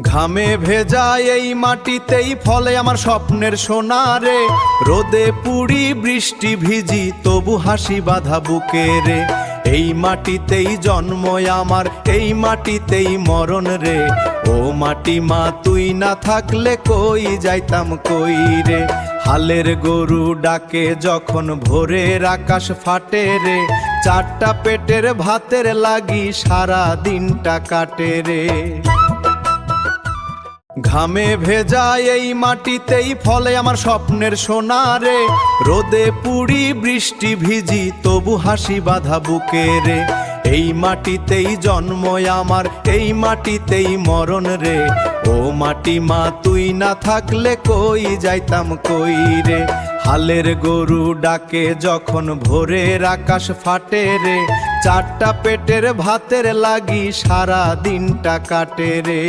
ঘামে ভেজা এই মাটিতেই ফলে আমার স্বপ্নের সোনা রে। রোদে পুড়ি বৃষ্টি ভিজি তবু হাসি বাঁধা বুকে রে। এই মাটিতেই জন্ম আমার, এই মাটিতেই মরণ রে। ও মাটি মা তুই না থাকলে কই যাইতাম কই রে। হালের গরু ডাকে যখন ভোরের আকাশ ফাটে রে। চারটা পেটের ভাতের লাগি সারা দিনটা কাটে রে। ঘামে ভেজা এই মাটিতেই ফলে আমার স্বপ্নের সোনা রে। রোদে পুড়ি বৃষ্টি ভিজি তবু হাসি বাঁধা বুকে রে। এই মাটিতেই জন্ম আমার, এই মাটিতেই মরণ রে। ও মাটি মা তুই না থাকলে কই যাইতাম কই রে। হালের গরু ডাকে যখন ভোরের আকাশ ফাটে রে। চারটা পেটের ভাতের লাগি সারা দিনটা কাটে রে।